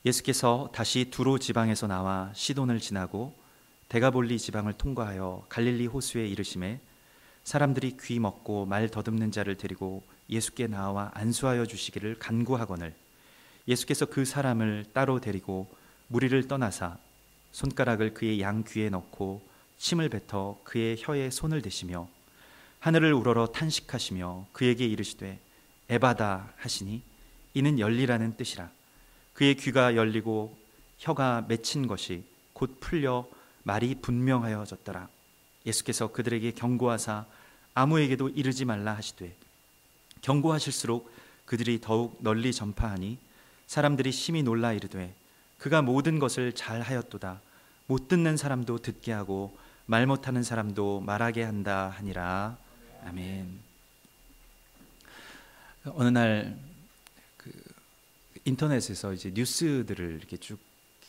예수께서 다시 두로 지방에서 나와 시돈을 지나고 데가볼리 지방을 통과하여 갈릴리 호수에 이르심에 사람들이 귀 먹고 말 더듬는 자를 데리고 예수께 나와 안수하여 주시기를 간구하거늘 예수께서 그 사람을 따로 데리고 무리를 떠나사 손가락을 그의 양 귀에 넣고 침을 뱉어 그의 혀에 손을 대시며 하늘을 우러러 탄식하시며 그에게 이르시되 에바다 하시니 이는 열리라는 뜻이라. 그의 귀가 열리고 혀가 맺힌 것이 곧 풀려 말이 분명하여졌더라. 예수께서 그들에게 경고하사 아무에게도 이르지 말라 하시되 경고하실수록 그들이 더욱 널리 전파하니 사람들이 심히 놀라 이르되 그가 모든 것을 잘 하였도다. 못 듣는 사람도 듣게 하고 말 못하는 사람도 말하게 한다 하니라. 아멘. 어느 날 인터넷에서 이제 뉴스들을 이렇게 쭉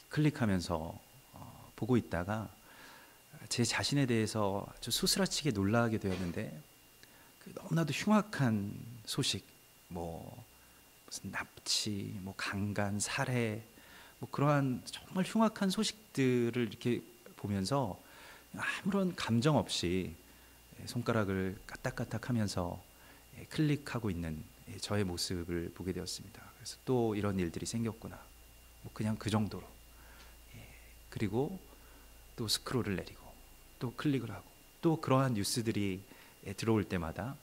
클릭하면서 보고 있다가 제 자신에 대해서 아주 소스라치게 놀라게 되었는데 너무나도 흉악한 소식, 무슨 납치, 강간, 살해, 그러한 정말 흉악한 소식들을 이렇게 보면서 아무런 감정 없이 손가락을 까딱까딱하면서 클릭하고 있는 저의 모습을 보게 되었습니다. 그래서 또 이런 일들이 생겼구나. 그냥 그 정도로. 그리고 또 스크롤을 내리고 또 클릭을 하고 또 그러한 뉴스들이 들어올 때마다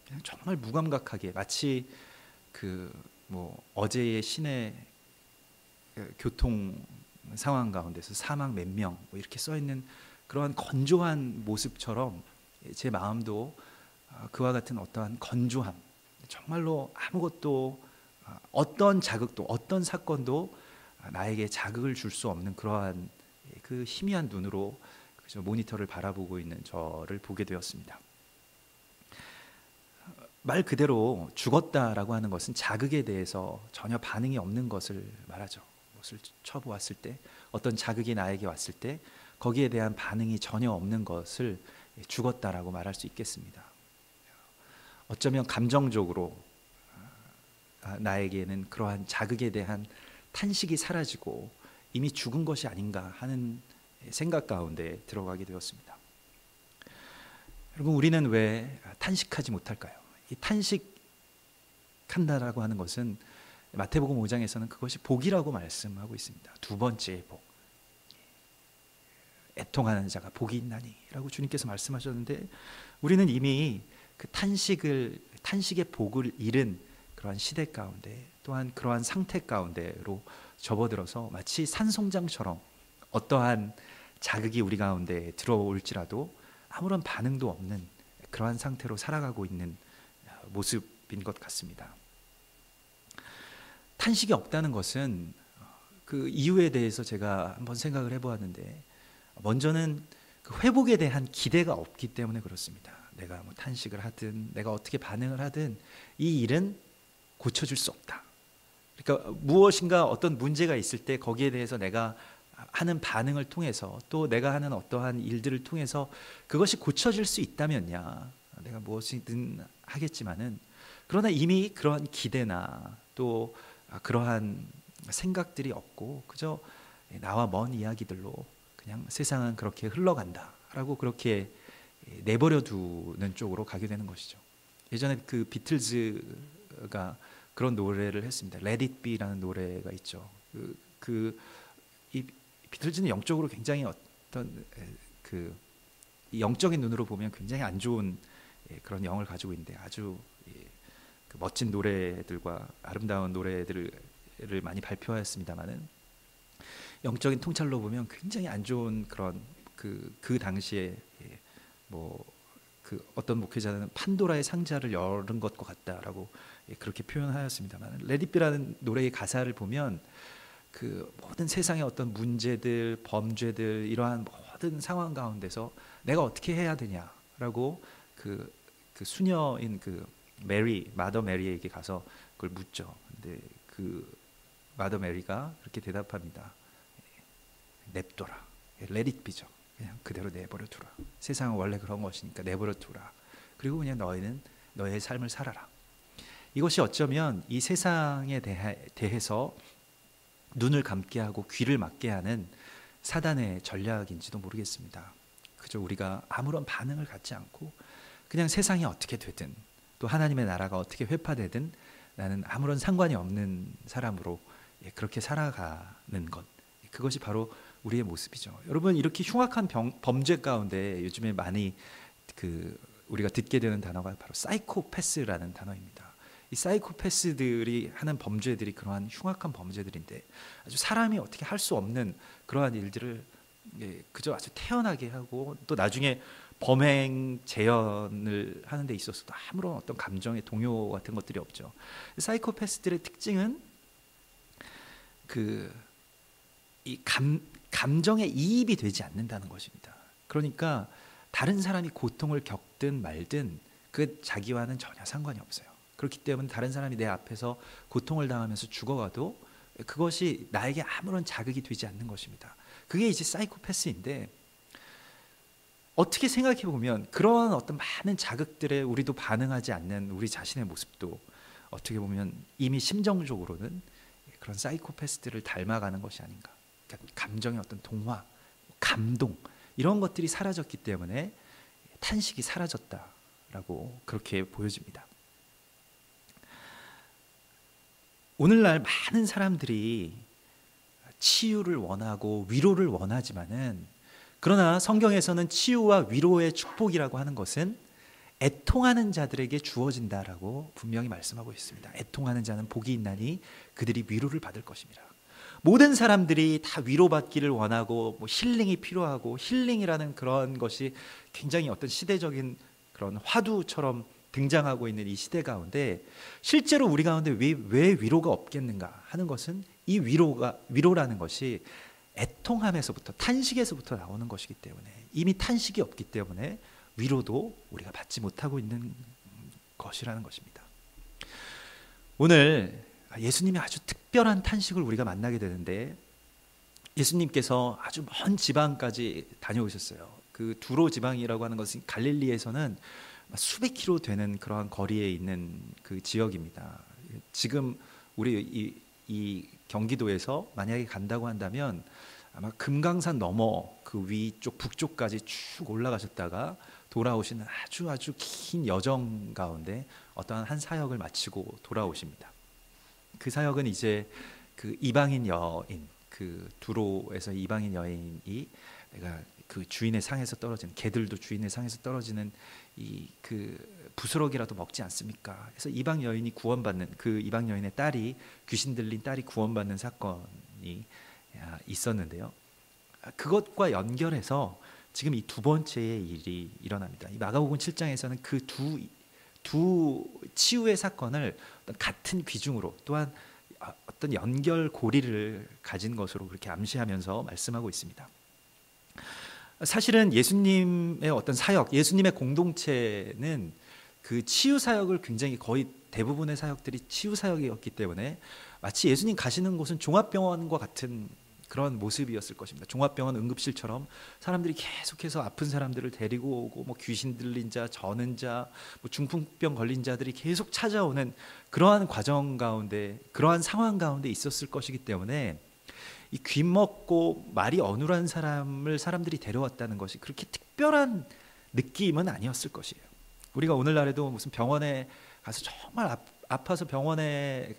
그냥 정말 무감각하게 마치 어제의 시내 교통 상황 가운데서 사망 몇 명 이렇게 써 있는 그러한 건조한 모습처럼 제 마음도 그와 같은 어떠한 건조함, 정말로 아무것도 어떤 자극도 어떤 사건도 나에게 자극을 줄 수 없는 그러한 그 희미한 눈으로 모니터를 바라보고 있는 저를 보게 되었습니다. 말 그대로 죽었다라고 하는 것은 자극에 대해서 전혀 반응이 없는 것을 말하죠. 무엇을 쳐보았을 때, 어떤 자극이 나에게 왔을 때 거기에 대한 반응이 전혀 없는 것을 죽었다라고 말할 수 있겠습니다. 어쩌면 감정적으로 나에게는 그러한 자극에 대한 탄식이 사라지고 이미 죽은 것이 아닌가 하는 생각 가운데 들어가게 되었습니다. 여러분, 우리는 왜 탄식하지 못할까요? 이 탄식한다라고 하는 것은 마태복음 5장에서는 그것이 복이라고 말씀하고 있습니다. 두 번째 복, 애통하는 자가 복이 있나니 라고 주님께서 말씀하셨는데, 우리는 이미 그 탄식의 복을 잃은 그러한 시대 가운데, 또한 그러한 상태 가운데로 접어들어서 마치 산송장처럼 어떠한 자극이 우리 가운데 들어올지라도 아무런 반응도 없는 그러한 상태로 살아가고 있는 모습인 것 같습니다. 탄식이 없다는 것은 그 이유에 대해서 제가 한번 생각을 해보았는데, 먼저는 그 회복에 대한 기대가 없기 때문에 그렇습니다. 내가 탄식을 하든 내가 어떻게 반응을 하든 이 일은 고쳐줄 수 없다. 그러니까 무엇인가 어떤 문제가 있을 때 거기에 대해서 내가 하는 반응을 통해서, 또 내가 하는 어떠한 일들을 통해서 그것이 고쳐질 수 있다면야 내가 무엇이든 하겠지만은, 그러나 이미 그러한 기대나 또 그러한 생각들이 없고 그저 나와 먼 이야기들로 그냥 세상은 그렇게 흘러간다라고 그렇게 내버려 두는 쪽으로 가게 되는 것이죠. 예전에 그 비틀즈가 그런 노래를 했습니다. Let It Be라는 노래가 있죠. 이 비틀즈는 영적으로 굉장히 어떤 영적인 눈으로 보면 굉장히 안 좋은 그런 영을 가지고 있는데, 아주 멋진 노래들과 아름다운 노래들을 많이 발표하였습니다만은, 영적인 통찰로 보면 굉장히 안 좋은 그런 그 당시에 그 어떤 목회자는 판도라의 상자를 열은 것과 같다라고 그렇게 표현하였습니다만, 레디비라는 노래의 가사를 보면 그 모든 세상의 어떤 문제들, 범죄들, 이러한 모든 상황 가운데서 내가 어떻게 해야 되냐라고 그 수녀인 마더 메리에게 가서 그걸 묻죠. 근데 그 마더 메리가 그렇게 대답합니다. 냅둬라. Let it be죠. 그냥 그대로 내버려 두라. 세상은 원래 그런 것이니까 내버려 두라. 그리고 그냥 너희는 너의 삶을 살아라. 이것이 어쩌면 이 세상에 대해서 눈을 감게 하고 귀를 막게 하는 사단의 전략인지도 모르겠습니다. 그저 우리가 아무런 반응을 갖지 않고 그냥 세상이 어떻게 되든 또 하나님의 나라가 어떻게 회파되든 나는 아무런 상관이 없는 사람으로 그렇게 살아가는 것, 그것이 바로 우리의 모습이죠. 여러분, 이렇게 흉악한 범죄 가운데 요즘에 많이 우리가 듣게 되는 단어가 바로 사이코패스라는 단어입니다. 이 사이코패스들이 하는 범죄들이 그러한 흉악한 범죄들인데 아주 사람이 어떻게 할 수 없는 그러한 일들을 그저 아주 태연하게 하고 또 나중에 범행 재현을 하는 데 있어서도 아무런 어떤 감정의 동요 같은 것들이 없죠. 사이코패스들의 특징은 이 감정에 이입이 되지 않는다는 것입니다. 그러니까 다른 사람이 고통을 겪든 말든 그 자기와는 전혀 상관이 없어요. 그렇기 때문에 다른 사람이 내 앞에서 고통을 당하면서 죽어가도 그것이 나에게 아무런 자극이 되지 않는 것입니다. 그게 이제 사이코패스인데, 어떻게 생각해 보면 그러한 어떤 많은 자극들에 우리도 반응하지 않는 우리 자신의 모습도 어떻게 보면 이미 심정적으로는 그런 사이코패스들을 닮아가는 것이 아닌가. 그러니까 감정의 어떤 동화, 감동 이런 것들이 사라졌기 때문에 탄식이 사라졌다라고 그렇게 보여집니다. 오늘날 많은 사람들이 치유를 원하고 위로를 원하지만은, 그러나 성경에서는 치유와 위로의 축복이라고 하는 것은 애통하는 자들에게 주어진다라고 분명히 말씀하고 있습니다. 애통하는 자는 복이 있나니 그들이 위로를 받을 것입니다. 모든 사람들이 다 위로받기를 원하고 힐링이 필요하고, 힐링이라는 그런 것이 굉장히 어떤 시대적인 그런 화두처럼 등장하고 있는 이 시대 가운데 실제로 우리 가운데 왜 위로가 없겠는가 하는 것은, 이 위로라는 것이 애통함에서부터, 탄식에서부터 나오는 것이기 때문에, 이미 탄식이 없기 때문에 위로도 우리가 받지 못하고 있는 것이라는 것입니다. 오늘 예수님의 아주 특별한 탄식을 우리가 만나게 되는데, 예수님께서 아주 먼 지방까지 다녀오셨어요. 그 두로 지방이라고 하는 것은 갈릴리에서는 수백 킬로 되는 그러한 거리에 있는 그 지역입니다. 지금 우리 이 경기도에서 만약에 간다고 한다면 아마 금강산 넘어 그 위쪽 북쪽까지 쭉 올라가셨다가 돌아오시는 아주 긴 여정 가운데 어떠한 한 사역을 마치고 돌아오십니다. 그 사역은 이제 그 이방인 여인, 그 두로에서 이방인 여인이 내가 그 주인의 상에서 떨어지는, 개들도 주인의 상에서 떨어지는 이 그 부스러기라도 먹지 않습니까? 그래서 이방 여인이 구원받는, 그 이방 여인의 딸이, 귀신 들린 딸이 구원받는 사건이 있었는데요. 그것과 연결해서 지금 이 두 번째의 일이 일어납니다. 이 마가복음 7장에서는 그 두 치유의 사건을 같은 귀중으로, 또한 어떤 연결고리를 가진 것으로 그렇게 암시하면서 말씀하고 있습니다. 사실은 예수님의 어떤 사역, 예수님의 공동체는 그 치유 사역을 굉장히, 거의 대부분의 사역들이 치유 사역이었기 때문에 마치 예수님 가시는 곳은 종합병원과 같은 그런 모습이었을 것입니다. 종합병원 응급실처럼 사람들이 계속해서 아픈 사람들을 데리고 오고, 귀신 들린 자, 저는 자, 중풍병 걸린 자들이 계속 찾아오는 그러한 과정 가운데, 그러한 상황 가운데 있었을 것이기 때문에 이 귀먹고 말이 어눌한 사람을 사람들이 데려왔다는 것이 그렇게 특별한 느낌은 아니었을 것이에요. 우리가 오늘날에도 무슨 병원에 가서 정말 아파서 병원에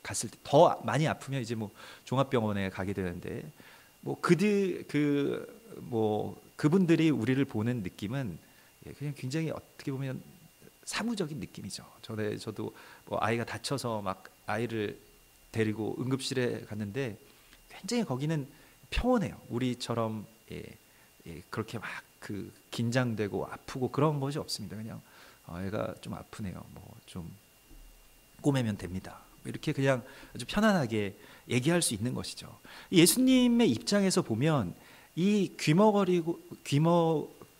갔을 때, 더 많이 아프면 이제 종합병원에 가게 되는데, 그분들이 우리를 보는 느낌은 그냥 굉장히 어떻게 보면 사무적인 느낌이죠. 저도 아이가 다쳐서 막 아이를 데리고 응급실에 갔는데 굉장히 거기는 평온해요. 우리처럼 그렇게 막 긴장되고 아프고 그런 것이 없습니다. 그냥 애가 좀 아프네요. 좀 꼬매면 됩니다. 이렇게 그냥 아주 편안하게 얘기할 수 있는 것이죠. 예수님의 입장에서 보면 이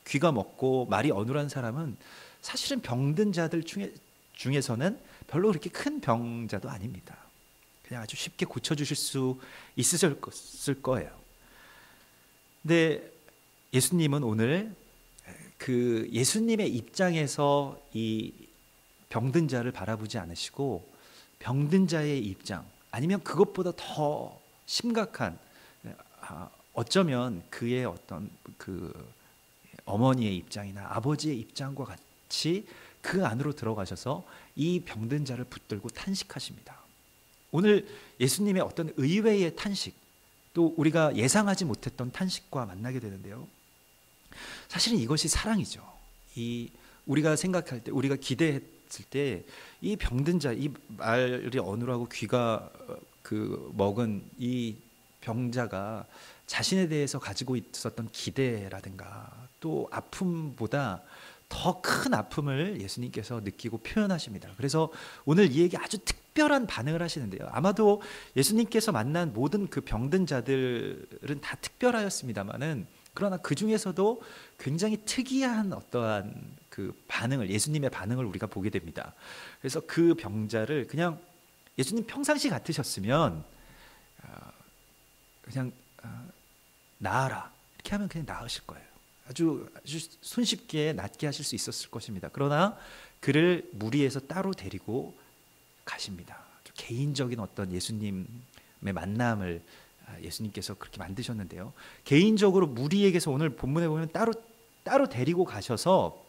귀가 먹고 말이 어눌한 사람은 사실은 병든 자들 중에서는 별로 그렇게 큰 병자도 아닙니다. 그냥 아주 쉽게 고쳐주실 수 있으실 거예요. 근데 예수님은 오늘 그 예수님의 입장에서 이 병든 자를 바라보지 않으시고, 병든 자의 입장, 아니면 그것보다 더 심각한, 어쩌면 그의 어떤 그 어머니의 입장이나 아버지의 입장과 같이 그 안으로 들어가셔서 이 병든 자를 붙들고 탄식하십니다. 오늘 예수님의 어떤 의외의 탄식, 또 우리가 예상하지 못했던 탄식과 만나게 되는데요. 사실은 이것이 사랑이죠. 우리가 생각할 때, 우리가 기대했을 때 이 병든 자, 이 말이 어눌하고 귀가 먹은 이 병자가 자신에 대해서 가지고 있었던 기대라든가 또 아픔보다 더 큰 아픔을 예수님께서 느끼고 표현하십니다. 그래서 오늘 이에게 아주 특별한 반응을 하시는데요. 아마도 예수님께서 만난 모든 그 병든 자들은 다 특별하였습니다만은, 그러나 그 중에서도 굉장히 특이한 어떠한 그 반응을, 예수님의 반응을 우리가 보게 됩니다. 그래서 그 병자를 그냥 예수님 평상시 같으셨으면 그냥 나아라 이렇게 하면 그냥 나으실 거예요. 아주 손쉽게 낫게 하실 수 있었을 것입니다. 그러나 그를 무리해서 따로 데리고 가십니다. 개인적인 어떤 예수님의 만남을 예수님께서 그렇게 만드셨는데요. 개인적으로 무리에게서 오늘 본문에 보면 따로 데리고 가셔서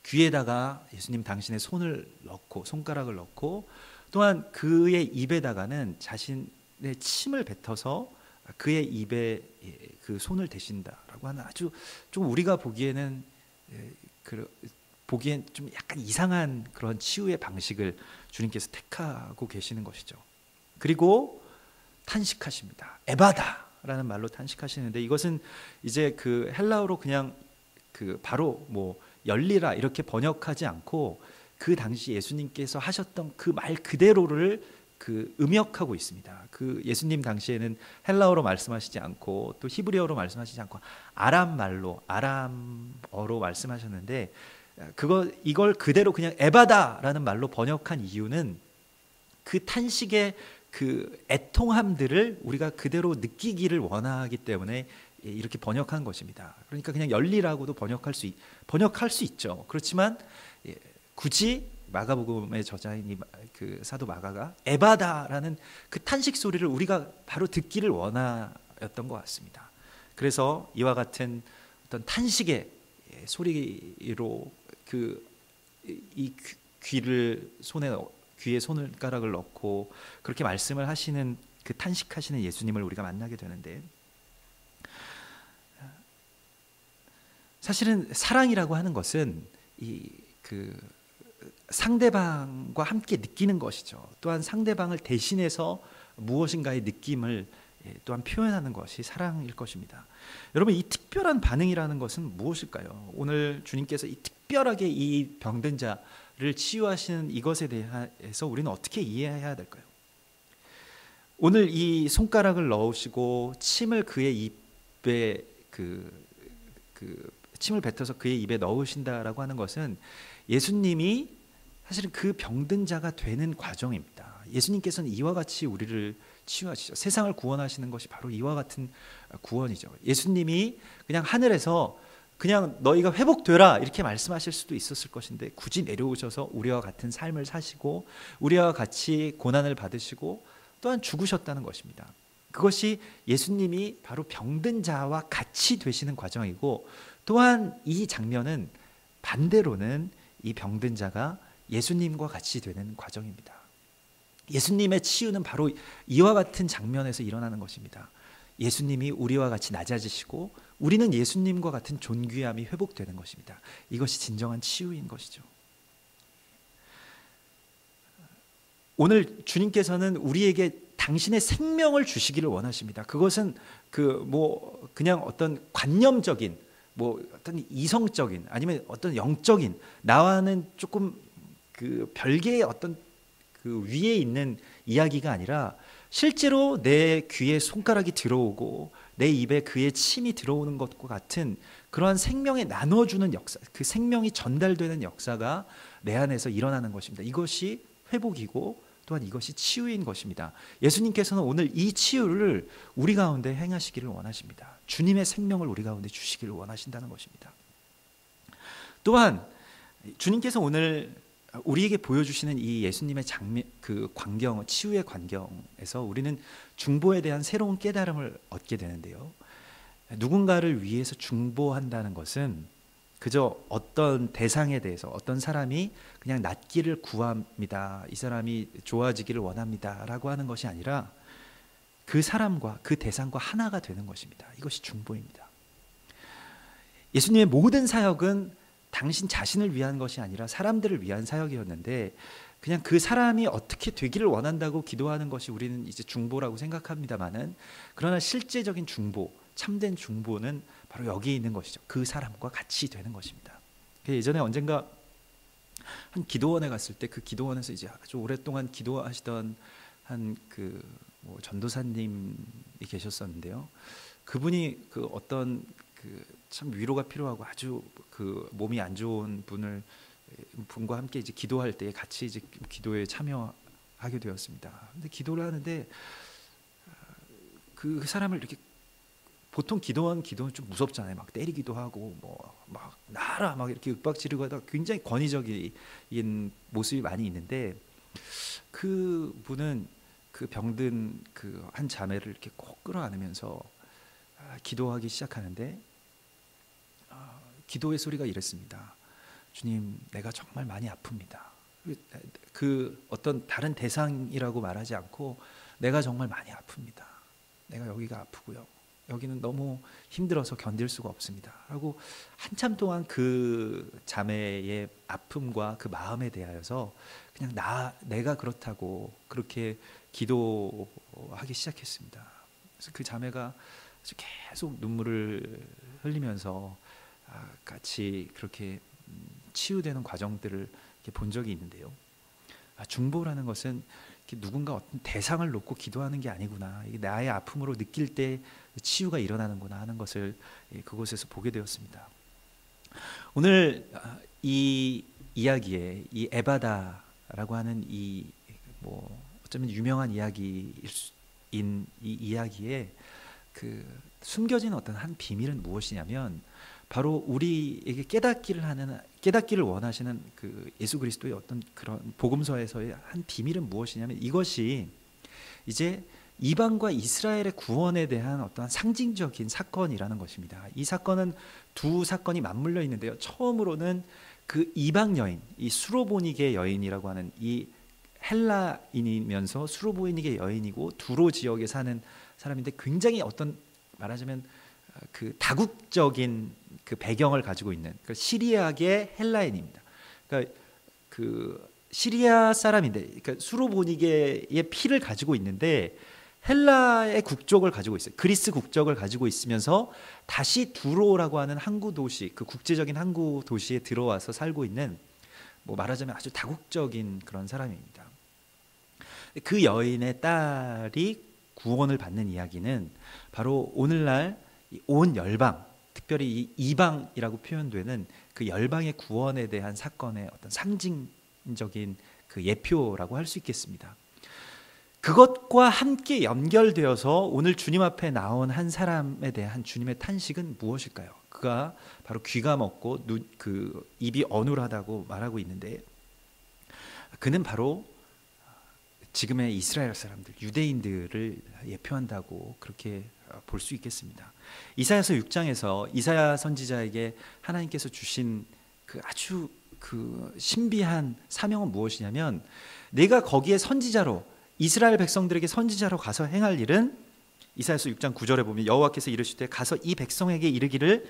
귀에다가 예수님 당신의 손가락을 넣고, 또한 그의 입에다가는 자신의 침을 뱉어서 그의 입에 그 손을 대신다라고 하는 아주 좀 우리가 보기에는 좀 약간 이상한 그런 치유의 방식을 주님께서 택하고 계시는 것이죠. 그리고 탄식하십니다. 에바다라는 말로 탄식하시는데, 이것은 이제 그 헬라어로 그냥 바로 열리라 이렇게 번역하지 않고 그 당시 예수님께서 하셨던 그 말 그대로를 음역하고 있습니다. 그 예수님 당시에는 헬라어로 말씀하시지 않고 또 히브리어로 말씀하시지 않고 아람어로 말씀하셨는데, 이걸 그대로 그냥 에바다라는 말로 번역한 이유는 그 탄식의 그 애통함들을 우리가 그대로 느끼기를 원하기 때문에 이렇게 번역한 것입니다. 그러니까 그냥 열리라고도 번역할 수 있죠. 그렇지만 굳이 마가복음의 저자인 그 사도 마가가 에바다라는 그 탄식 소리를 우리가 바로 듣기를 원하였던 것 같습니다. 그래서 이와 같은 어떤 탄식의 소리로 이 귀에 손가락을 넣고 그렇게 말씀을 하시는 그 탄식하시는 예수님을 우리가 만나게 되는데, 사실은 사랑이라고 하는 것은 상대방과 함께 느끼는 것이죠. 또한 상대방을 대신해서 무엇인가의 느낌을 또한 표현하는 것이 사랑일 것입니다. 여러분, 이 특별한 반응이라는 것은 무엇일까요? 오늘 주님께서 이 특별하게 이 병든 자를 치유하시는 이것에 대해서 우리는 어떻게 이해해야 될까요? 오늘 이 손가락을 넣으시고 침을 그의 입에 침을 뱉어서 그의 입에 넣으신다라고 하는 것은 예수님이 사실은 그 병든 자가 되는 과정입니다. 예수님께서는 이와 같이 우리를 치유하시죠. 세상을 구원하시는 것이 바로 이와 같은 구원이죠. 예수님이 그냥 하늘에서 그냥 너희가 회복되라 이렇게 말씀하실 수도 있었을 것인데, 굳이 내려오셔서 우리와 같은 삶을 사시고 우리와 같이 고난을 받으시고 또한 죽으셨다는 것입니다. 그것이 예수님이 바로 병든 자와 같이 되시는 과정이고, 또한 이 장면은 반대로는 이 병든 자가 예수님과 같이 되는 과정입니다. 예수님의 치유는 바로 이와 같은 장면에서 일어나는 것입니다. 예수님이 우리와 같이 낮아지시고 우리는 예수님과 같은 존귀함이 회복되는 것입니다. 이것이 진정한 치유인 것이죠. 오늘 주님께서는 우리에게 당신의 생명을 주시기를 원하십니다. 그것은 그냥 어떤 관념적인, 어떤 이성적인, 아니면 어떤 영적인, 나와는 조금 별개의 어떤 위에 있는 이야기가 아니라, 실제로 내 귀에 손가락이 들어오고 내 입에 그의 침이 들어오는 것과 같은 그러한 생명에 나눠주는 역사, 그 생명이 전달되는 역사가 내 안에서 일어나는 것입니다. 이것이 회복이고 또한 이것이 치유인 것입니다. 예수님께서는 오늘 이 치유를 우리 가운데 행하시기를 원하십니다. 주님의 생명을 우리 가운데 주시기를 원하신다는 것입니다. 또한 주님께서 오늘 우리에게 보여주시는 이 예수님의 그 광경, 치유의 광경에서 우리는 중보에 대한 새로운 깨달음을 얻게 되는데요. 누군가를 위해서 중보한다는 것은 그저 어떤 대상에 대해서 어떤 사람이 그냥 낫기를 구합니다, 이 사람이 좋아지기를 원합니다 라고 하는 것이 아니라 그 사람과 그 대상과 하나가 되는 것입니다. 이것이 중보입니다. 예수님의 모든 사역은 당신 자신을 위한 것이 아니라 사람들을 위한 사역이었는데, 그냥 그 사람이 어떻게 되기를 원한다고 기도하는 것이 우리는 이제 중보라고 생각합니다마는, 그러나 실제적인 중보, 참된 중보는 바로 여기에 있는 것이죠. 그 사람과 같이 되는 것입니다. 예전에 언젠가 한 기도원에 갔을 때, 그 기도원에서 이제 아주 오랫동안 기도하시던 한 전도사님이 계셨었는데요. 그분이 그 어떤 참 위로가 필요하고 아주 그 몸이 안 좋은 분과 함께 이제 기도할 때 같이 이제 기도에 참여하게 되었습니다. 근데 기도를 하는데 그 사람을 이렇게, 보통 기도는 좀 무섭잖아요. 막 때리기도 하고 막 나라 막 이렇게 윽박지르고 하다 굉장히 권위적인 모습이 많이 있는데, 그 분은 그 병든 그 한 자매를 이렇게 꼭 끌어안으면서 기도하기 시작하는데, 기도의 소리가 이랬습니다. 주님, 내가 정말 많이 아픕니다. 그 어떤 다른 대상이라고 말하지 않고 내가 정말 많이 아픕니다. 내가 여기가 아프고요. 여기는 너무 힘들어서 견딜 수가 없습니다. 라고 한참 동안 그 자매의 아픔과 그 마음에 대하여서 그냥 내가 그렇다고 그렇게 기도하기 시작했습니다. 그래서 그 자매가 계속 눈물을 흘리면서 같이 그렇게 치유되는 과정들을 본 적이 있는데요. 중보라는 것은 누군가 어떤 대상을 놓고 기도하는 게 아니구나, 나의 아픔으로 느낄 때 치유가 일어나는구나 하는 것을 그곳에서 보게 되었습니다. 오늘 이 이야기에 이 에바다라고 하는 어쩌면 유명한 이야기인 이 이야기에 그 숨겨진 어떤 한 비밀은 무엇이냐면, 바로 우리에게 깨닫기를 원하시는 그 예수 그리스도의 어떤 그런 복음서에서의 한 비밀은 무엇이냐면, 이것이 이제 이방과 이스라엘의 구원에 대한 어떤 상징적인 사건이라는 것입니다. 이 사건은 두 사건이 맞물려 있는데요. 처음으로는 그 이방 여인, 이 수로보니게 여인이라고 하는 이 헬라인이면서 수로보니게 여인이고 두로 지역에 사는 사람인데, 굉장히 어떤 말하자면 그 다국적인 그 배경을 가지고 있는 그 시리아계 헬라인입니다. 그러니까 그 시리아 사람인데, 그러니까 수로보니게의 피를 가지고 있는데 헬라의 국적을 가지고 있어요. 그리스 국적을 가지고 있으면서 다시 두로라고 하는 항구 도시, 그 국제적인 항구 도시에 들어와서 살고 있는, 말하자면 아주 다국적인 그런 사람입니다. 그 여인의 딸이 구원을 받는 이야기는 바로 오늘날 온 열방, 특별히 이 이방이라고 표현되는 그 열방의 구원에 대한 사건의 어떤 상징적인 그 예표라고 할 수 있겠습니다. 그것과 함께 연결되어서 오늘 주님 앞에 나온 한 사람에 대한 주님의 탄식은 무엇일까요? 그가 바로 귀가 먹고 입이 어눌하다고 말하고 있는데, 그는 바로 지금의 이스라엘 사람들, 유대인들을 예표한다고 그렇게 볼 수 있겠습니다. 이사야서 6장에서 이사야 선지자에게 하나님께서 주신 그 아주 그 신비한 사명은 무엇이냐면, 내가 거기에 선지자로, 이스라엘 백성들에게 선지자로 가서 행할 일은, 이사야서 6장 9절에 보면 여호와께서 이르시되 가서 이 백성에게 이르기를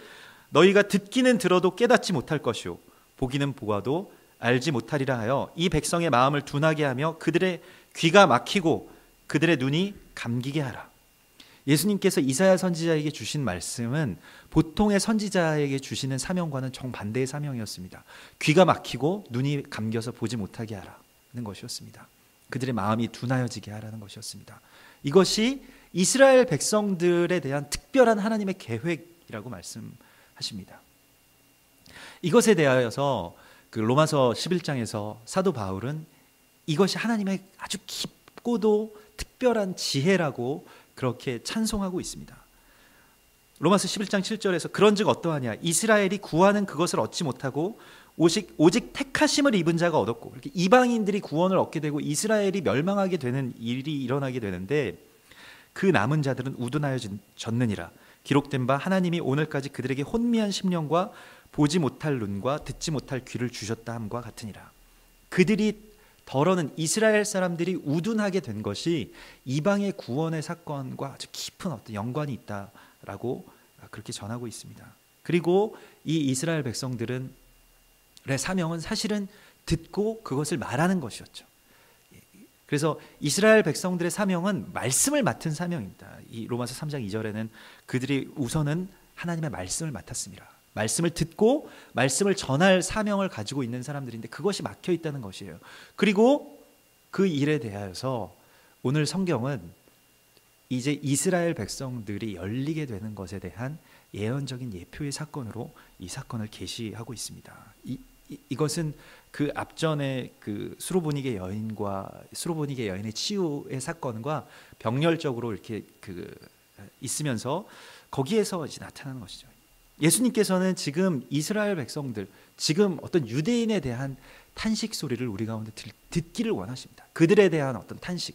너희가 듣기는 들어도 깨닫지 못할 것이요 보기는 보아도 알지 못하리라 하여 이 백성의 마음을 둔하게 하며 그들의 귀가 막히고 그들의 눈이 감기게 하라. 예수님께서 이사야 선지자에게 주신 말씀은 보통의 선지자에게 주시는 사명과는 정반대의 사명이었습니다. 귀가 막히고 눈이 감겨서 보지 못하게 하라는 것이었습니다. 그들의 마음이 둔하여지게 하라는 것이었습니다. 이것이 이스라엘 백성들에 대한 특별한 하나님의 계획이라고 말씀하십니다. 이것에 대하여서 그 로마서 11장에서 사도 바울은 이것이 하나님의 아주 깊고도 특별한 지혜라고 그렇게 찬송하고 있습니다. 로마서 11장 7절에서 그런즉 어떠하냐 이스라엘이 구하는 그것을 얻지 못하고 오직 택하심을 입은 자가 얻었고, 이렇게 이방인들이 구원을 얻게 되고 이스라엘이 멸망하게 되는 일이 일어나게 되는데 그 남은 자들은 우둔하여졌느니라. 기록된 바 하나님이 오늘까지 그들에게 혼미한 심령과 보지 못할 눈과 듣지 못할 귀를 주셨다 함과 같으니라. 그들이 더러는 이스라엘 사람들이 우둔하게 된 것이 이방의 구원의 사건과 아주 깊은 어떤 연관이 있다라고 그렇게 전하고 있습니다. 그리고 이 이스라엘 백성들의 사명은 사실은 듣고 그것을 말하는 것이었죠. 그래서 이스라엘 백성들의 사명은 말씀을 맡은 사명입니다. 이 로마서 3장 2절에는 그들이 우선은 하나님의 말씀을 맡았습니다. 말씀을 듣고 말씀을 전할 사명을 가지고 있는 사람들인데 그것이 막혀 있다는 것이에요. 그리고 그 일에 대하여서 오늘 성경은 이제 이스라엘 백성들이 열리게 되는 것에 대한 예언적인 예표의 사건으로 이 사건을 계시하고 있습니다. 이것은 그 앞전에 그 수로보니게 여인의 치유의 사건과 병렬적으로 이렇게 있으면서 거기에서 이제 나타나는 것이죠. 예수님께서는 지금 이스라엘 백성들, 지금 어떤 유대인에 대한 탄식 소리를 우리 가운데 듣기를 원하십니다. 그들에 대한 어떤 탄식,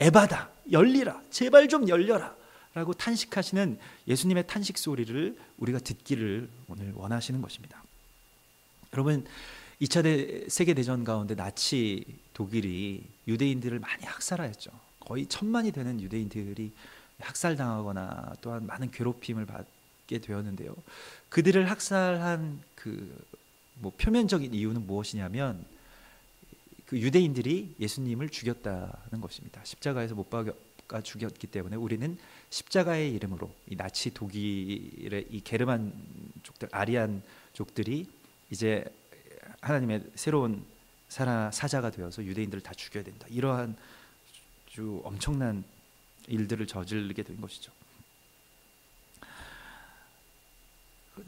에바다, 열리라, 제발 좀 열려라 라고 탄식하시는 예수님의 탄식 소리를 우리가 듣기를 오늘 원하시는 것입니다. 여러분, 2차 세계대전 가운데 나치 독일이 유대인들을 많이 학살하였죠. 거의 1000만이 되는 유대인들이 학살당하거나 또한 많은 괴롭힘을 받게 되었는데요. 그들을 학살한 표면적인 이유는 무엇이냐면 그 유대인들이 예수님을 죽였다는 것입니다. 십자가에서 못 박아 죽였기 때문에 우리는 십자가의 이름으로 이 나치 독일의 이 게르만 족들, 아리안족들이 이제 하나님의 새로운 사자가 되어서 유대인들을 다 죽여야 된다. 이러한 아주 엄청난 일들을 저지르게 된 것이죠.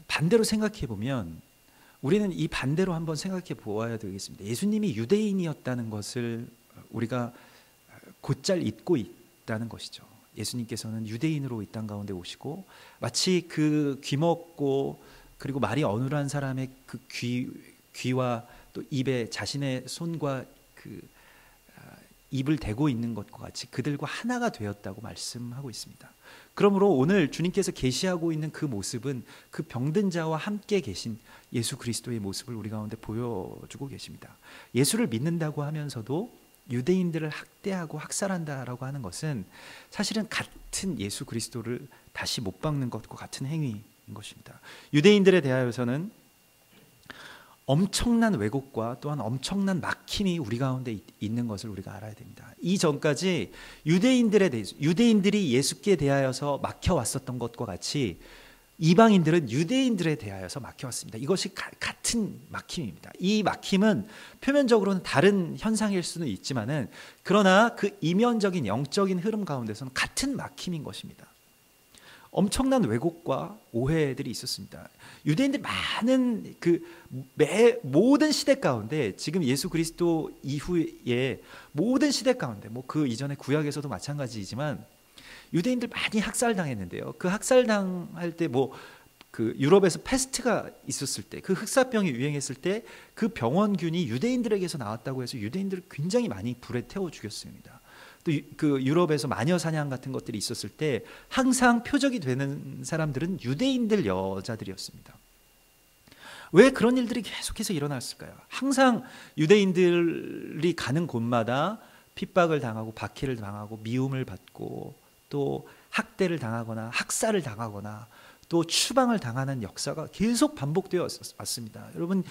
반대로 생각해 보면 우리는 이 반대로 한번 생각해 보아야 되겠습니다. 예수님이 유대인이었다는 것을 우리가 곧잘 잊고 있다는 것이죠. 예수님께서는 유대인으로 이 땅 가운데 오시고 마치 그 귀먹고 그리고 말이 어눌한 사람의 그 귀와 또 입에 자신의 손과 입을 대고 있는 것과 같이 그들과 하나가 되었다고 말씀하고 있습니다. 그러므로 오늘 주님께서 계시하고 있는 그 모습은 그 병든 자와 함께 계신 예수 그리스도의 모습을 우리 가운데 보여주고 계십니다. 예수를 믿는다고 하면서도 유대인들을 학대하고 학살한다라고 하는 것은 사실은 같은 예수 그리스도를 다시 못 박는 것과 같은 행위인 것입니다. 유대인들에 대하여서는 엄청난 왜곡과 또한 엄청난 막힘이 우리 가운데 있는 것을 우리가 알아야 됩니다. 이전까지 유대인들이 예수께 대하여서 막혀왔었던 것과 같이 이방인들은 유대인들에 대하여서 막혀왔습니다. 이것이 같은 막힘입니다. 이 막힘은 표면적으로는 다른 현상일 수는 있지만은 그러나 그 이면적인 영적인 흐름 가운데서는 같은 막힘인 것입니다. 엄청난 왜곡과 오해들이 있었습니다. 유대인들 많은 모든 시대 가운데 지금 예수 그리스도 이후에 모든 시대 가운데 그 이전에 구약에서도 마찬가지이지만 유대인들 많이 학살당했는데요. 그 학살당할 때 유럽에서 패스트가 있었을 때 그 흑사병이 유행했을 때 그 병원균이 유대인들에게서 나왔다고 해서 유대인들을 굉장히 많이 불에 태워 죽였습니다. 또 그 유럽에서 마녀 사냥 같은 것들이 있었을 때 항상 표적이 되는 사람들은 유대인들 여자들이었습니다. 왜 그런 일들이 계속해서 일어났을까요? 항상 유대인들이 가는 곳마다 핍박을 당하고 박해를 당하고 미움을 받고 또 학대를 당하거나 학살을 당하거나 또 추방을 당하는 역사가 계속 반복되어 왔습니다. 여러분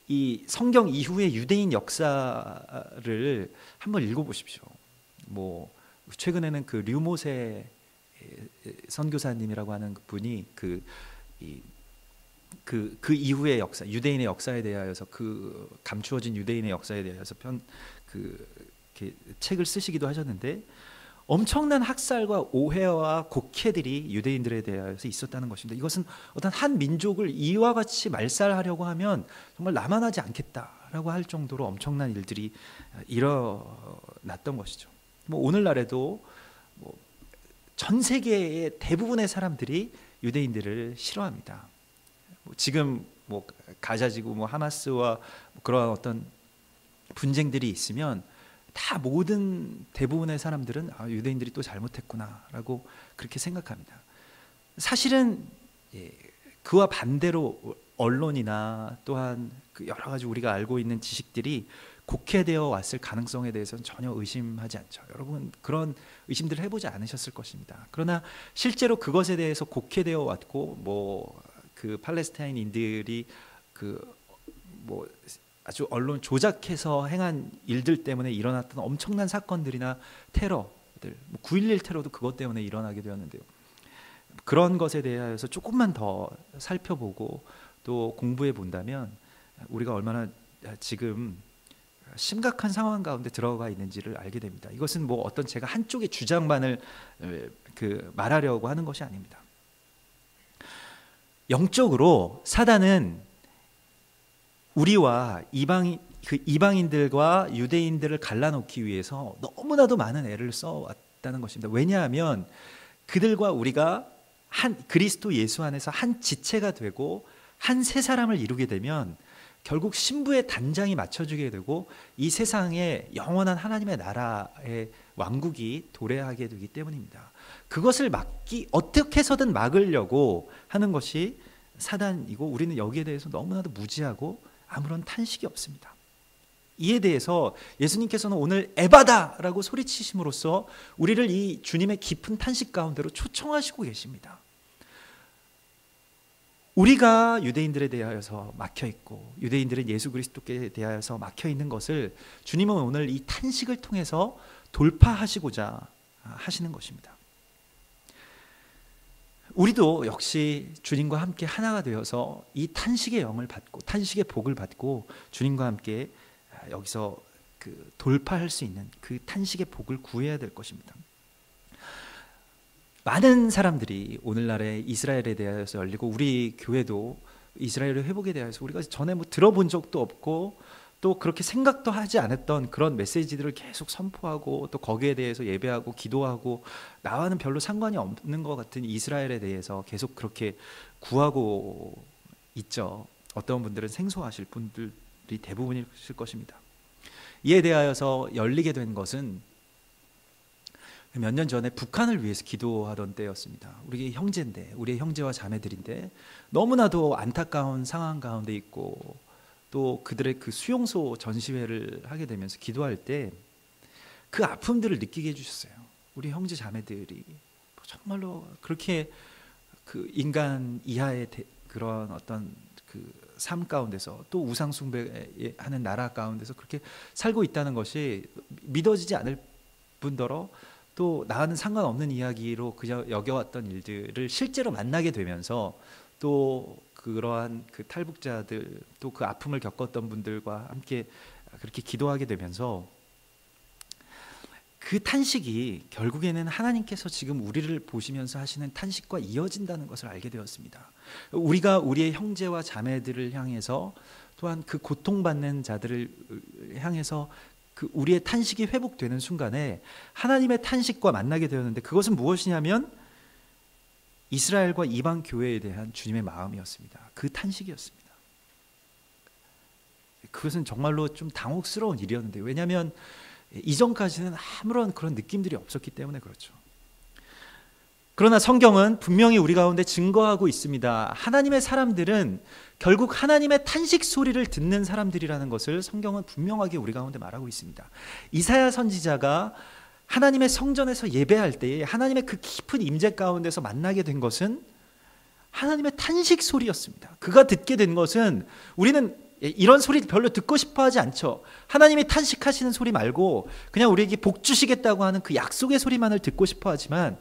이 성경 이후의 유대인 역사를 한번 읽어보십시오. 최근에는 그 류모세 선교사님이라고 하는 분이 그 이후의 역사, 유대인의 역사에 대하여서 감추어진 유대인의 역사에 대해서 책을 쓰시기도 하셨는데 엄청난 학살과 오해와 곡해들이 유대인들에 대해서 있었다는 것입니다. 이것은 어떤 한 민족을 이와 같이 말살하려고 하면 정말 남아나지 않겠다라고 할 정도로 엄청난 일들이 일어났던 것이죠. 오늘날에도 전 세계의 대부분의 사람들이 유대인들을 싫어합니다. 지금 가자지구 하마스와 그런 어떤 분쟁들이 있으면 다 모든 대부분의 사람들은 유대인들이 또 잘못했구나라고 그렇게 생각합니다. 사실은 그와 반대로 언론이나 또한 그 여러 가지 우리가 알고 있는 지식들이 곡해되어 왔을 가능성에 대해서는 전혀 의심하지 않죠. 여러분 그런 의심들을 해보지 않으셨을 것입니다. 그러나 실제로 그것에 대해서 곡해되어 왔고 그 팔레스타인인들이 아주 언론 조작해서 행한 일들 때문에 일어났던 엄청난 사건들이나 테러들, 9.11 테러도 그것 때문에 일어나게 되었는데요. 그런 것에 대해서 조금만 더 살펴보고 또 공부해 본다면 우리가 얼마나 지금 심각한 상황 가운데 들어가 있는지를 알게 됩니다. 이것은 어떤 제가 한쪽의 주장만을 말하려고 하는 것이 아닙니다. 영적으로 사단은 우리와 이방인들과 유대인들을 갈라놓기 위해서 너무나도 많은 애를 써왔다는 것입니다. 왜냐하면 그들과 우리가 한 그리스도 예수 안에서 한 지체가 되고 한 새 사람을 이루게 되면 결국 신부의 단장이 맞춰지게 되고 이 세상에 영원한 하나님의 나라의 왕국이 도래하게 되기 때문입니다. 그것을 어떻게 해서든 막으려고 하는 것이 사단이고 우리는 여기에 대해서 너무나도 무지하고 아무런 탄식이 없습니다. 이에 대해서 예수님께서는 오늘 에바다라고 소리치심으로써 우리를 이 주님의 깊은 탄식 가운데로 초청하시고 계십니다. 우리가 유대인들에 대하여서 막혀있고 유대인들은 예수 그리스도께 대하여서 막혀있는 것을 주님은 오늘 이 탄식을 통해서 돌파하시고자 하시는 것입니다. 우리도 역시 주님과 함께 하나가 되어서 이 탄식의 영을 받고 탄식의 복을 받고 주님과 함께 여기서 돌파할 수 있는 그 탄식의 복을 구해야 될 것입니다. 많은 사람들이 오늘날의 이스라엘에 대해서 열리고 우리 교회도 이스라엘의 회복에 대해서 우리가 전에 들어본 적도 없고 또 그렇게 생각도 하지 않았던 그런 메시지들을 계속 선포하고 또 거기에 대해서 예배하고 기도하고 나와는 별로 상관이 없는 것 같은 이스라엘에 대해서 계속 그렇게 구하고 있죠. 어떤 분들은 생소하실 분들이 대부분일 것입니다. 이에 대하여서 열리게 된 것은 몇 년 전에 북한을 위해서 기도하던 때였습니다. 우리 형제인데, 우리의 형제와 자매들인데 너무나도 안타까운 상황 가운데 있고 또 그들의 그 수용소 전시회를 하게 되면서 기도할 때 그 아픔들을 느끼게 해주셨어요. 우리 형제 자매들이 정말로 그렇게 그 인간 이하의 그런 어떤 그 삶 가운데서 또 우상 숭배하는 나라 가운데서 그렇게 살고 있다는 것이 믿어지지 않을 뿐더러 또 나와는 상관없는 이야기로 그저 여겨왔던 일들을 실제로 만나게 되면서 또 그러한 그 탈북자들 또 그 아픔을 겪었던 분들과 함께 그렇게 기도하게 되면서 그 탄식이 결국에는 하나님께서 지금 우리를 보시면서 하시는 탄식과 이어진다는 것을 알게 되었습니다. 우리가 우리의 형제와 자매들을 향해서 또한 그 고통받는 자들을 향해서 그 우리의 탄식이 회복되는 순간에 하나님의 탄식과 만나게 되었는데 그것은 무엇이냐면 이스라엘과 이방 교회에 대한 주님의 마음이었습니다. 그 탄식이었습니다. 그것은 정말로 좀 당혹스러운 일이었는데 왜냐하면 이전까지는 아무런 그런 느낌들이 없었기 때문에 그렇죠. 그러나 성경은 분명히 우리 가운데 증거하고 있습니다. 하나님의 사람들은 결국 하나님의 탄식 소리를 듣는 사람들이라는 것을 성경은 분명하게 우리 가운데 말하고 있습니다. 이사야 선지자가 하나님의 성전에서 예배할 때에 하나님의 그 깊은 임재 가운데서 만나게 된 것은 하나님의 탄식 소리였습니다. 그가 듣게 된 것은 우리는 이런 소리 별로 듣고 싶어 하지 않죠. 하나님이 탄식하시는 소리 말고 그냥 우리에게 복 주시겠다고 하는 그 약속의 소리만을 듣고 싶어 하지만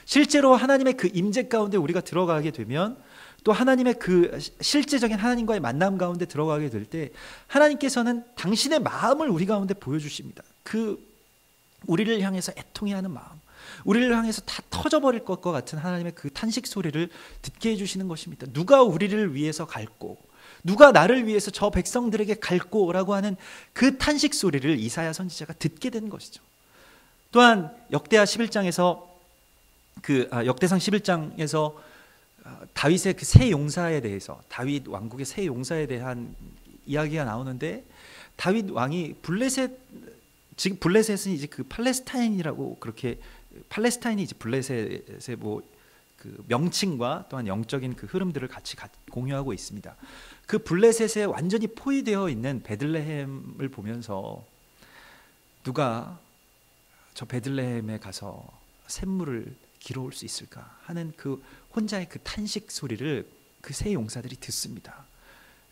실제로 하나님의 그 임재 가운데 우리가 들어가게 되면 또 하나님의 그 실제적인 하나님과의 만남 가운데 들어가게 될 때 하나님께서는 당신의 마음을 우리 가운데 보여주십니다. 그 우리를 향해서 애통해하는 마음, 우리를 향해서 다 터져버릴 것과 같은 하나님의 그 탄식 소리를 듣게 해주시는 것입니다. 누가 우리를 위해서 갈고 누가 나를 위해서 저 백성들에게 갈고라고 하는 그 탄식 소리를 이사야 선지자가 듣게 된 것이죠. 또한 역대하 11장에서 역대상 11장에서 다윗의 그 세 용사에 대해서, 다윗 왕국의 세 용사에 대한 이야기가 나오는데, 다윗 왕이 지금 블레셋은 이제 그 팔레스타인이라고, 그렇게 팔레스타인이 이제 블레셋의 그 명칭과 또한 영적인 그 흐름들을 같이 공유하고 있습니다. 그 블레셋에 완전히 포위되어 있는 베들레헴을 보면서 누가 저 베들레헴에 가서 샘물을 길어올 수 있을까 하는 그 혼자의 그 탄식 소리를 그 세 용사들이 듣습니다.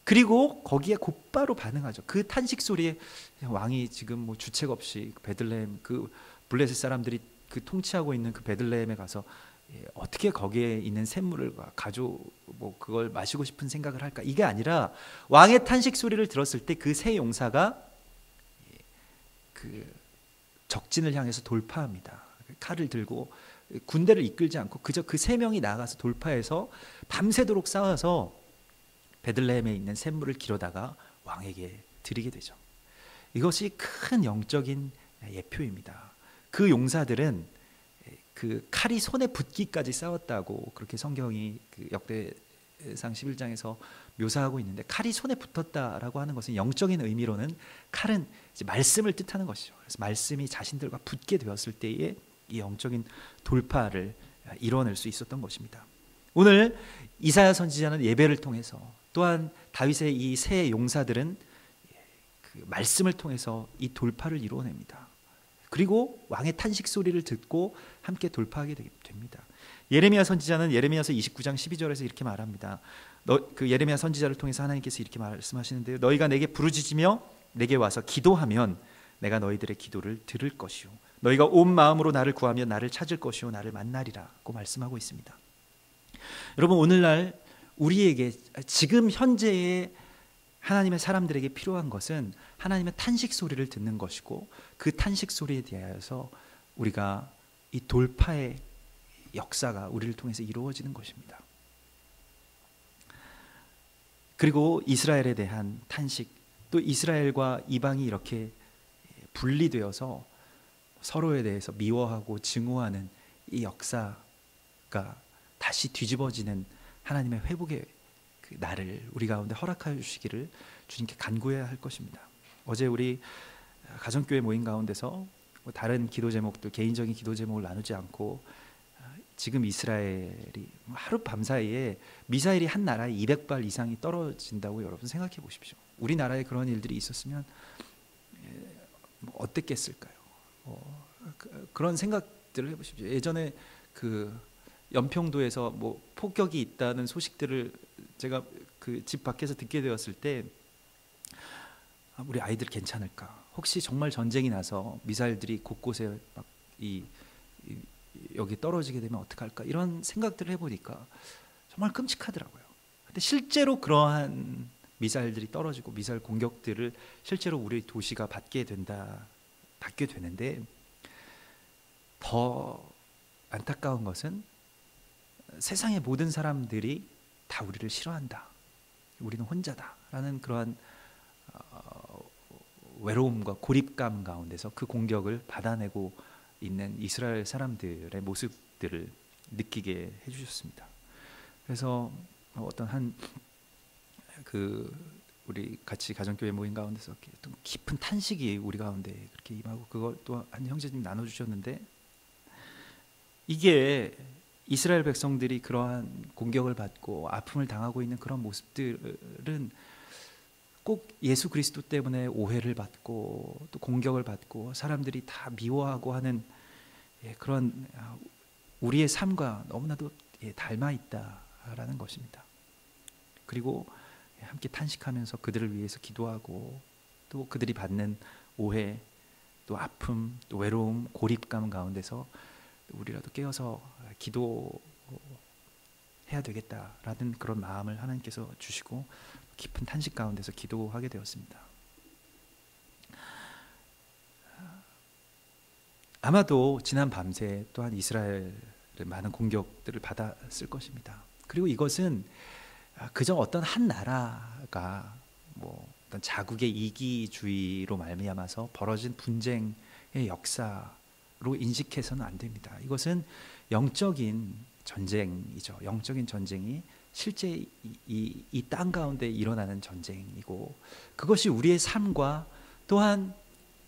그리고 거기에 곧바로 반응하죠. 그 탄식 소리에 왕이 지금 뭐 주책 없이 베들레헴, 그 블레셋 사람들이 그 통치하고 있는 그 베들레헴에 가서 어떻게 거기에 있는 샘물을 그걸 마시고 싶은 생각을 할까? 이게 아니라 왕의 탄식 소리를 들었을 때 그 세 용사가 그 적진을 향해서 돌파합니다. 칼을 들고 군대를 이끌지 않고 그저 그 세 명이 나가서 돌파해서 밤새도록 싸워서 베들레헴에 있는 샘물을 길어다가 왕에게 드리게 되죠. 이것이 큰 영적인 예표입니다. 그 용사들은 그 칼이 손에 붙기까지 싸웠다고 그렇게 성경이 그 역대상 11장에서 묘사하고 있는데, 칼이 손에 붙었다라고 하는 것은 영적인 의미로는 칼은 이제 말씀을 뜻하는 것이죠. 그래서 말씀이 자신들과 붙게 되었을 때에 이 영적인 돌파를 이뤄낼 수 있었던 것입니다. 오늘 이사야 선지자는 예배를 통해서, 또한 다윗의 이 세 용사들은 그 말씀을 통해서 이 돌파를 이루어냅니다. 그리고 왕의 탄식 소리를 듣고 함께 돌파하게 됩니다. 예레미야 선지자는 예레미야서 29장 12절에서 이렇게 말합니다. 그 예레미야 선지자를 통해서 하나님께서 이렇게 말씀하시는데요. 너희가 내게 부르짖으며 내게 와서 기도하면 내가 너희들의 기도를 들을 것이요, 너희가 온 마음으로 나를 구하면 나를 찾을 것이요 나를 만나리라고 말씀하고 있습니다. 여러분, 오늘날 우리에게 지금 현재의 하나님의 사람들에게 필요한 것은 하나님의 탄식 소리를 듣는 것이고, 그 탄식 소리에 대하여서 우리가 이 돌파의 역사가 우리를 통해서 이루어지는 것입니다. 그리고 이스라엘에 대한 탄식, 또 이스라엘과 이방이 이렇게 분리되어서 서로에 대해서 미워하고 증오하는 이 역사가 다시 뒤집어지는 하나님의 회복의 그 날을 우리 가운데 허락하여 주시기를 주님께 간구해야 할 것입니다. 어제 우리 가정교회 모임 가운데서 다른 기도 제목들, 개인적인 기도 제목을 나누지 않고 지금 이스라엘이 하루 밤 사이에 미사일이 한 나라에 200발 이상이 떨어진다고 여러분 생각해 보십시오. 우리나라에 그런 일들이 있었으면 어땠겠을까요? 그런 생각들을 해보십시오. 예전에 그 연평도에서 뭐 폭격이 있다는 소식들을 제가 그 집 밖에서 듣게 되었을 때 우리 아이들 괜찮을까? 혹시 정말 전쟁이 나서 미사일들이 곳곳에 막 여기 떨어지게 되면 어떡할까? 이런 생각들을 해보니까 정말 끔찍하더라고요. 근데 실제로 그러한 미사일들이 떨어지고 미사일 공격들을 실제로 우리 도시가 받게 되는데, 더 안타까운 것은 세상의 모든 사람들이 다 우리를 싫어한다, 우리는 혼자다라는 그러한 외로움과 고립감 가운데서 그 공격을 받아내고 있는 이스라엘 사람들의 모습들을 느끼게 해주셨습니다. 그래서 어떤 우리 같이 가정교회 모임 가운데서 또 깊은 탄식이 우리 가운데 그렇게 임하고, 그걸 또 한 형제님 나눠주셨는데, 이게 이스라엘 백성들이 그러한 공격을 받고 아픔을 당하고 있는 그런 모습들은 꼭 예수 그리스도 때문에 오해를 받고 또 공격을 받고 사람들이 다 미워하고 하는 그런 우리의 삶과 너무나도 닮아 있다라는 것입니다. 그리고 함께 탄식하면서 그들을 위해서 기도하고, 또 그들이 받는 오해, 또 아픔, 또 외로움, 고립감 가운데서 우리라도 깨어서 기도해야 되겠다라는 그런 마음을 하나님께서 주시고 깊은 탄식 가운데서 기도하게 되었습니다. 아마도 지난 밤새 또한 이스라엘은 많은 공격들을 받았을 것입니다. 그리고 이것은 그저 어떤 한 나라가 뭐 어떤 자국의 이기주의로 말미암아서 벌어진 분쟁의 역사로 인식해서는 안 됩니다. 이것은 영적인 전쟁이죠. 영적인 전쟁이 실제 이 땅 가운데 일어나는 전쟁이고, 그것이 우리의 삶과 또한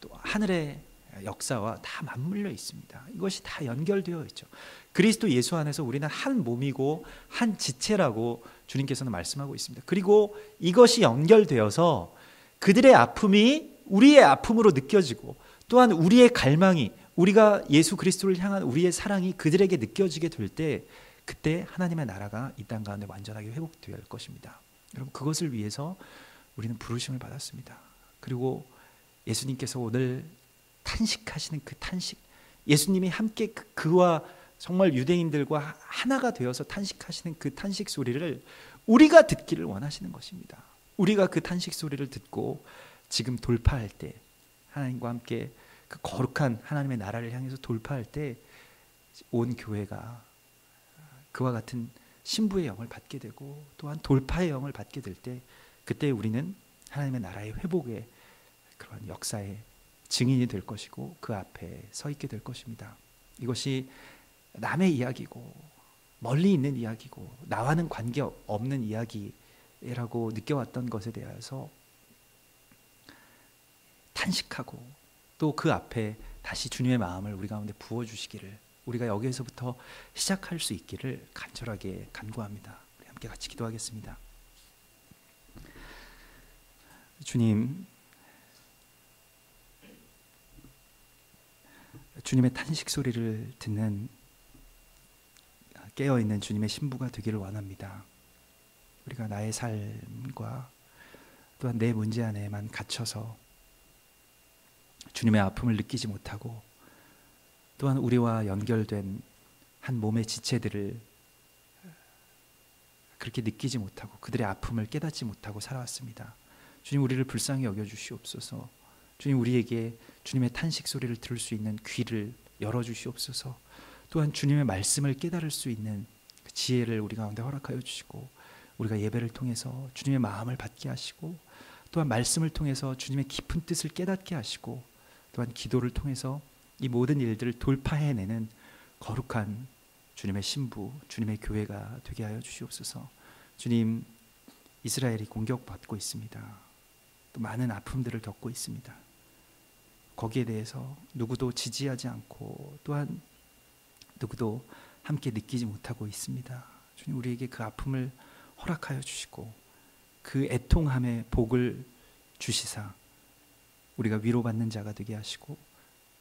또 하늘의 역사와 다 맞물려 있습니다. 이것이 다 연결되어 있죠. 그리스도 예수 안에서 우리는 한 몸이고 한 지체라고 주님께서는 말씀하고 있습니다. 그리고 이것이 연결되어서 그들의 아픔이 우리의 아픔으로 느껴지고, 또한 우리의 갈망이, 우리가 예수 그리스도를 향한 우리의 사랑이 그들에게 느껴지게 될 때, 그때 하나님의 나라가 이 땅 가운데 완전하게 회복될 것입니다. 여러분, 그것을 위해서 우리는 부르심을 받았습니다. 그리고 예수님께서 오늘 탄식하시는 그 탄식, 예수님이 함께 그와 정말 유대인들과 하나가 되어서 탄식하시는 그 탄식 소리를 우리가 듣기를 원하시는 것입니다. 우리가 그 탄식 소리를 듣고 지금 돌파할 때, 하나님과 함께 그 거룩한 하나님의 나라를 향해서 돌파할 때 온 교회가 그와 같은 신부의 영을 받게 되고 또한 돌파의 영을 받게 될 때, 그때 우리는 하나님의 나라의 회복의 그런 역사의 증인이 될 것이고 그 앞에 서 있게 될 것입니다. 이것이 남의 이야기고 멀리 있는 이야기고 나와는 관계없는 이야기라고 느껴왔던 것에 대해서 탄식하고, 또 그 앞에 다시 주님의 마음을 우리 가운데 부어주시기를, 우리가 여기에서부터 시작할 수 있기를 간절하게 간구합니다. 우리 함께 같이 기도하겠습니다. 주님, 주님의 탄식 소리를 듣는 깨어있는 주님의 신부가 되기를 원합니다. 우리가 나의 삶과 또한 내 문제 안에만 갇혀서 주님의 아픔을 느끼지 못하고, 또한 우리와 연결된 한 몸의 지체들을 그렇게 느끼지 못하고 그들의 아픔을 깨닫지 못하고 살아왔습니다. 주님, 우리를 불쌍히 여겨주시옵소서. 주님, 우리에게 주님의 탄식 소리를 들을 수 있는 귀를 열어주시옵소서. 또한 주님의 말씀을 깨달을 수 있는 그 지혜를 우리 가운데 허락하여 주시고, 우리가 예배를 통해서 주님의 마음을 받게 하시고, 또한 말씀을 통해서 주님의 깊은 뜻을 깨닫게 하시고, 또한 기도를 통해서 이 모든 일들을 돌파해내는 거룩한 주님의 신부, 주님의 교회가 되게 하여 주시옵소서. 주님, 이스라엘이 공격받고 있습니다. 또 많은 아픔들을 겪고 있습니다. 거기에 대해서 누구도 지지하지 않고 또한 누구도 함께 느끼지 못하고 있습니다. 주님, 우리에게 그 아픔을 허락하여 주시고 그 애통함의 복을 주시사 우리가 위로받는 자가 되게 하시고,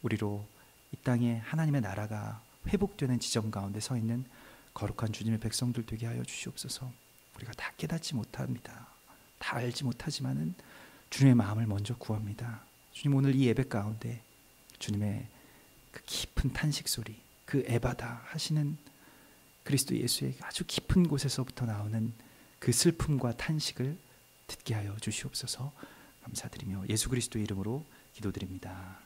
우리로 이 땅에 하나님의 나라가 회복되는 지점 가운데 서 있는 거룩한 주님의 백성들 되게 하여 주시옵소서. 우리가 다 깨닫지 못합니다. 다 알지 못하지만은 주님의 마음을 먼저 구합니다. 주님, 오늘 이 예배 가운데 주님의 그 깊은 탄식 소리, 그 에바다 하시는 그리스도 예수의 아주 깊은 곳에서부터 나오는 그 슬픔과 탄식을 듣게 하여 주시옵소서. 감사드리며 예수 그리스도의 이름으로 기도드립니다.